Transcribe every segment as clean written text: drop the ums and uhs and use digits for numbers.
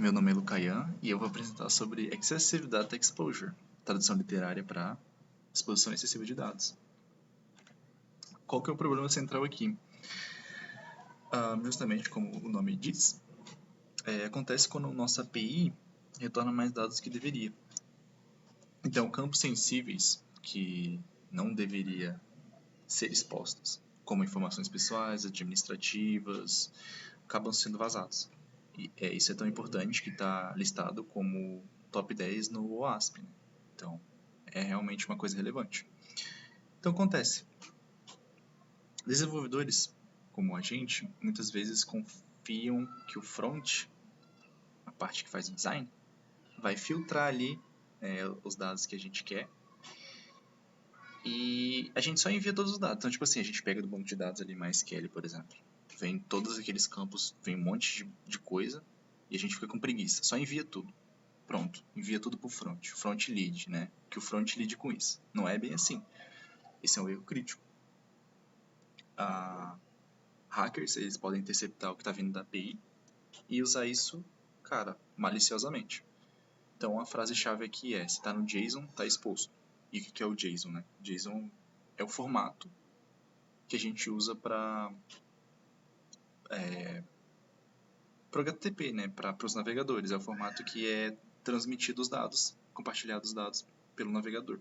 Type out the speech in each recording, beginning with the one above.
Meu nome é Lucayan e eu vou apresentar sobre Excessive Data Exposure, tradução literária para exposição excessiva de dados. Qual que é o problema central aqui? Justamente como o nome diz, acontece quando nossa API retorna mais dados que deveria. Então, campos sensíveis que não deveria ser expostos, como informações pessoais, administrativas, acabam sendo vazados. E isso é tão importante que está listado como top 10 no OASP. Né? Então, é realmente uma coisa relevante. Então, acontece. Desenvolvedores, como a gente, muitas vezes confiam que o front, a parte que faz o design, vai filtrar ali os dados que a gente quer e a gente só envia todos os dados. Então, tipo assim, a gente pega do banco de dados ali MySQL, por exemplo. Vem todos aqueles campos, vem um monte de coisa e a gente fica com preguiça. Só envia tudo. Pronto, envia tudo pro front lead, né? Que o front lead com isso. Não é bem assim. Esse é um erro crítico. Hackers, eles podem interceptar o que está vindo da API e usar isso, cara, maliciosamente. Então a frase-chave aqui é, se está no JSON, está exposto. E o que é o JSON, né? JSON é o formato que a gente usa para o HTTP, né? Para os navegadores. É o formato que é transmitido os dados, compartilhados os dados pelo navegador.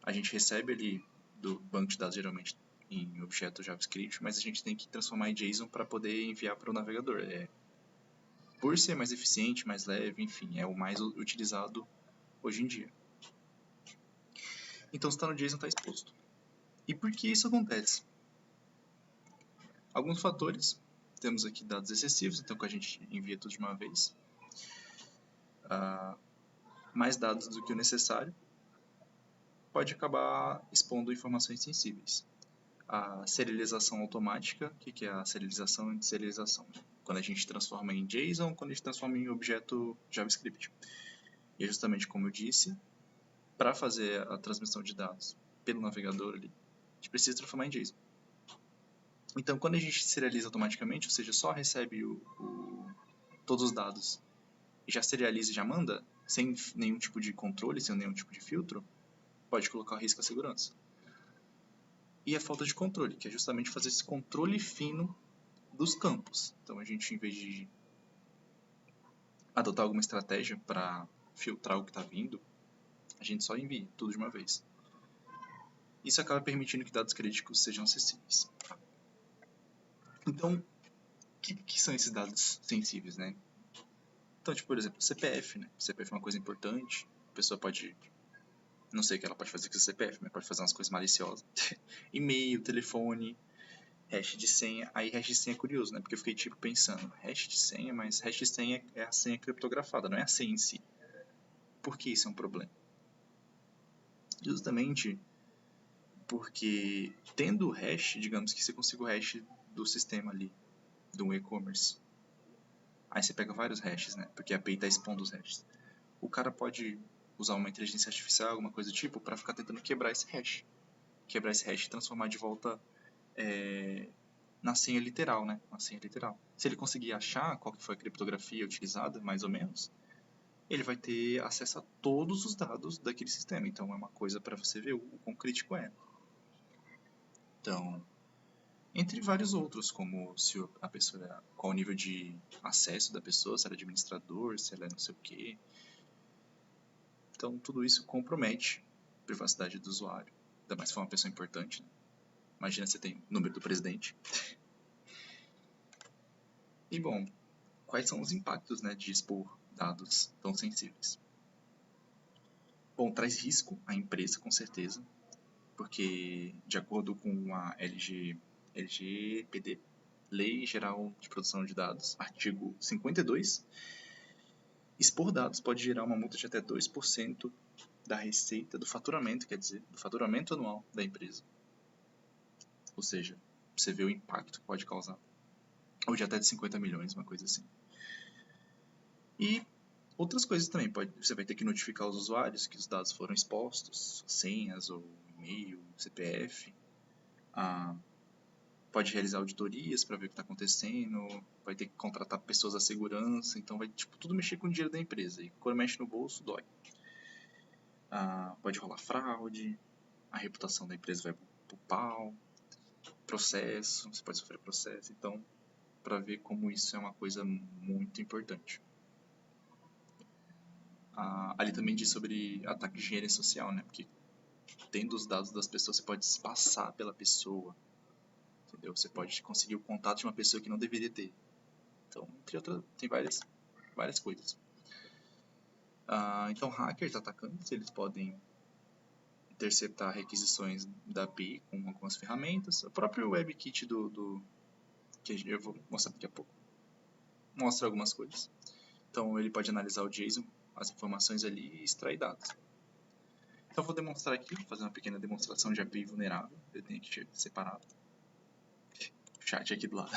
A gente recebe ali do banco de dados, geralmente em objeto JavaScript, mas a gente tem que transformar em JSON para poder enviar para o navegador. Por ser mais eficiente, mais leve, enfim, é o mais utilizado hoje em dia. Então, se está no JSON, está exposto. E por que isso acontece? Alguns fatores. Temos aqui dados excessivos, então que a gente envia tudo de uma vez. Mais dados do que o necessário. Pode acabar expondo informações sensíveis. A serialização automática. O que é a serialização e deserialização? Quando a gente transforma em JSON, quando a gente transforma em objeto JavaScript. E é justamente como eu disse, para fazer a transmissão de dados pelo navegador ali, a gente precisa transformar em JSON. Então, quando a gente serializa automaticamente, ou seja, só recebe todos os dados e já serializa e já manda, sem nenhum tipo de controle, sem nenhum tipo de filtro, pode colocar risco à segurança. E a falta de controle, que é justamente fazer esse controle fino dos campos. Então, a gente, em vez de adotar alguma estratégia para filtrar o que está vindo, a gente só envia tudo de uma vez. Isso acaba permitindo que dados críticos sejam acessíveis. Então, o que são esses dados sensíveis, né? Então, tipo, por exemplo, CPF, né? CPF é uma coisa importante. A pessoa pode... Não sei o que ela pode fazer com o CPF, mas pode fazer umas coisas maliciosas. E-mail, telefone, hash de senha. Aí hash de senha é curioso, né? Porque eu fiquei, tipo, pensando, hash de senha, mas hash de senha é a senha criptografada, não é a senha em si. Por que isso é um problema? Justamente porque tendo o hash, digamos que você consiga o hash do sistema ali, do e-commerce. Aí você pega vários hashes, né? Porque a API está expondo os hashes. O cara pode usar uma inteligência artificial, alguma coisa do tipo, para ficar tentando quebrar esse hash. Quebrar esse hash e transformar de volta na senha literal, né? Na senha literal. Se ele conseguir achar qual que foi a criptografia utilizada, mais ou menos, ele vai ter acesso a todos os dados daquele sistema. Então é uma coisa para você ver o quão crítico é. Então, entre vários outros, como se a pessoa, qual o nível de acesso da pessoa, se ela é administrador, se ela é não sei o quê. Então, tudo isso compromete a privacidade do usuário. Ainda mais se for uma pessoa importante. Né? Imagina você tem o número do presidente. E, bom, quais são os impactos, né, de expor dados tão sensíveis? Bom, traz risco à empresa, com certeza. Porque, de acordo com a LGPD, Lei Geral de Proteção de Dados, artigo 52, expor dados pode gerar uma multa de até 2% da receita, do faturamento, quer dizer, do faturamento anual da empresa. Ou seja, você vê o impacto que pode causar. Ou de até de 50 milhões, uma coisa assim. E outras coisas também. Você vai ter que notificar os usuários que os dados foram expostos, senhas ou e-mail, CPF. pode realizar auditorias para ver o que está acontecendo, vai ter que contratar pessoas da segurança, então vai tipo, tudo mexer com o dinheiro da empresa. E quando mexe no bolso, dói. Pode rolar fraude, a reputação da empresa vai pro pau, processo, você pode sofrer processo, então para ver como isso é uma coisa muito importante. Ali também diz sobre ataque de engenharia social, né? Porque tendo os dados das pessoas, você pode se passar pela pessoa, entendeu? Você pode conseguir o contato de uma pessoa que não deveria ter. Então, entre outras, tem várias coisas. Então, hackers atacantes, eles podem interceptar requisições da API com algumas ferramentas. O próprio WebKit que eu vou mostrar daqui a pouco mostra algumas coisas. Então, ele pode analisar o JSON, as informações ali e extrair dados. Então, eu vou demonstrar aqui, fazer uma pequena demonstração de API vulnerável. Eu tenho aqui separado. O chat aqui do lado.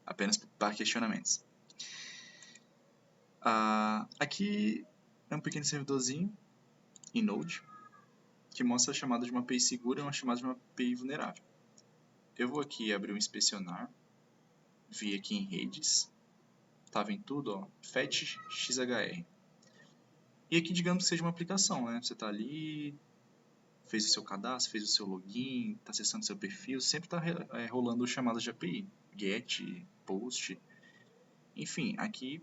Apenas para questionamentos. Aqui é um pequeno servidorzinho em Node que mostra a chamada de uma API segura e uma chamada de uma API vulnerável. Eu vou aqui abrir um inspecionar, vi aqui em redes, estava em tudo, ó, fetch.xhr. E aqui digamos que seja uma aplicação, né? Você está ali, fez o seu cadastro, fez o seu login, está acessando seu perfil, sempre está rolando chamadas de API, get, post, enfim, aqui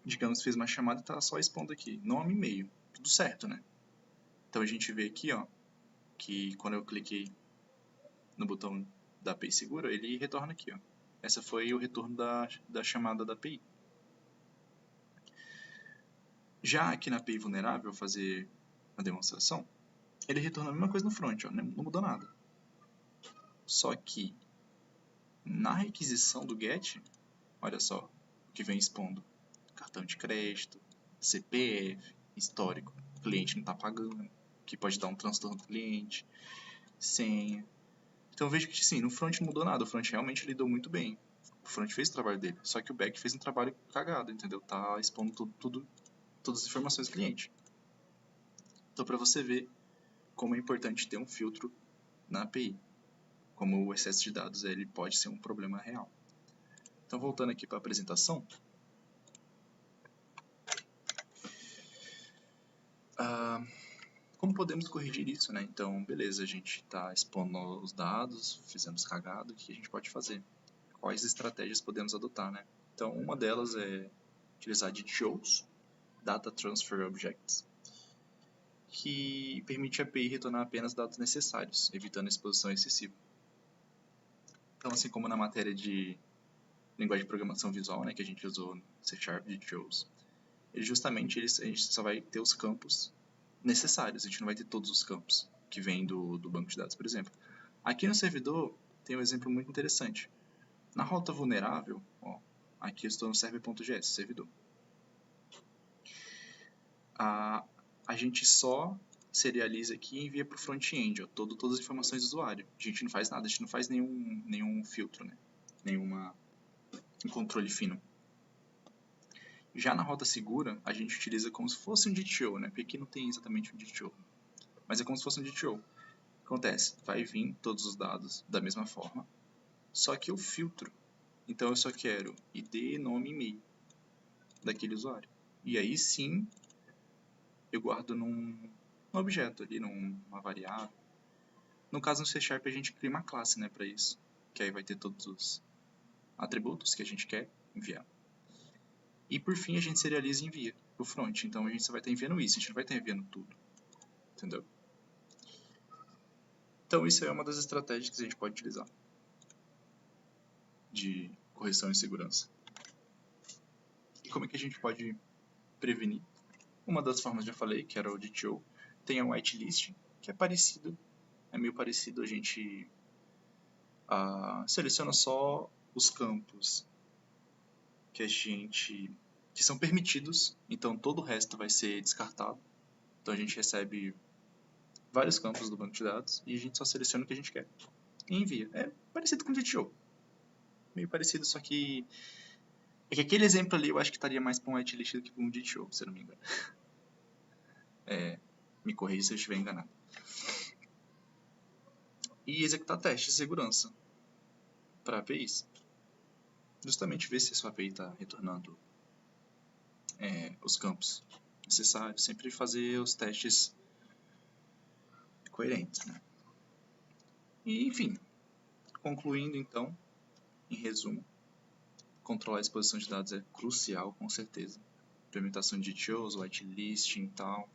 digamos que fez uma chamada e está só expondo aqui, nome e e-mail, tudo certo, né? Então a gente vê aqui, ó, que quando eu cliquei no botão da API segura, ele retorna aqui, ó. Essa foi o retorno da chamada da API. Já aqui na API vulnerável, fazer uma demonstração, ele retorna a mesma coisa no front, ó, não mudou nada. Só que na requisição do GET, olha só o que vem expondo: cartão de crédito, CPF, histórico, o cliente não está pagando, que pode dar um transtorno do cliente, senha. Então eu vejo que sim, no front não mudou nada, o front realmente lidou muito bem. O front fez o trabalho dele, só que o back fez um trabalho cagado, entendeu? Tá expondo todas as informações do cliente. Então para você ver como é importante ter um filtro na API, como o excesso de dados ele pode ser um problema real. Então voltando aqui para a apresentação, como podemos corrigir isso, né? Então, beleza, a gente está expondo os dados, fizemos cagado, o que a gente pode fazer? Quais estratégias podemos adotar, né? Então, uma delas é utilizar DTOs, Data Transfer Objects, que permite a API retornar apenas dados necessários, evitando exposição excessiva. Então, assim como na matéria de linguagem de programação visual, né, que a gente usou no C# DTOs, justamente a gente só vai ter os campos necessários, a gente não vai ter todos os campos que vêm do banco de dados, por exemplo. Aqui no servidor tem um exemplo muito interessante. Na rota vulnerável, ó, aqui eu estou no server.js, servidor. A gente só serializa aqui e envia para o front-end, todas as informações do usuário. A gente não faz nada, a gente não faz nenhum filtro, né? Nenhum controle fino. Já na rota segura, a gente utiliza como se fosse um DTO, né? Porque aqui não tem exatamente um DTO, mas é como se fosse um DTO. O que acontece? Vai vir todos os dados da mesma forma, só que eu filtro. Então eu só quero ID, nome e e-mail daquele usuário. E aí sim, eu guardo num objeto ali, numa variável. No caso, no C# a gente cria uma classe, né, para isso. Que aí vai ter todos os atributos que a gente quer enviar. E por fim, a gente serializa e envia pro front. Então a gente só vai estar enviando isso, a gente não vai estar enviando tudo. Entendeu? Então isso é uma das estratégias que a gente pode utilizar de correção e segurança. E como é que a gente pode prevenir? Uma das formas já falei, que era o DTO. Tem a whitelist, que é parecido, é meio parecido, a gente seleciona só os campos que são permitidos, então todo o resto vai ser descartado. Então a gente recebe vários campos do banco de dados e a gente só seleciona o que a gente quer e envia. É parecido com o DTO. Meio parecido, só que é que aquele exemplo ali eu acho que estaria mais para um whitelist do que para um DTO, se eu não me engano. Me corrija se eu estiver enganado. e executar testes de segurança para APIs. Justamente ver se a sua API está retornando os campos necessários. Sempre fazer os testes coerentes, né? E, enfim, concluindo então, em resumo, controlar a exposição de dados é crucial, com certeza. Implementação de ETLs, whitelisting e tal,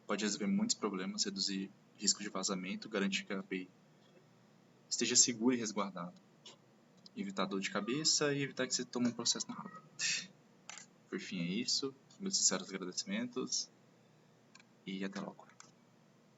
pode resolver muitos problemas, reduzir risco de vazamento, garantir que a API esteja segura e resguardada, evitar dor de cabeça e evitar que você tome um processo na raba. Por fim é isso, meus sinceros agradecimentos e até logo.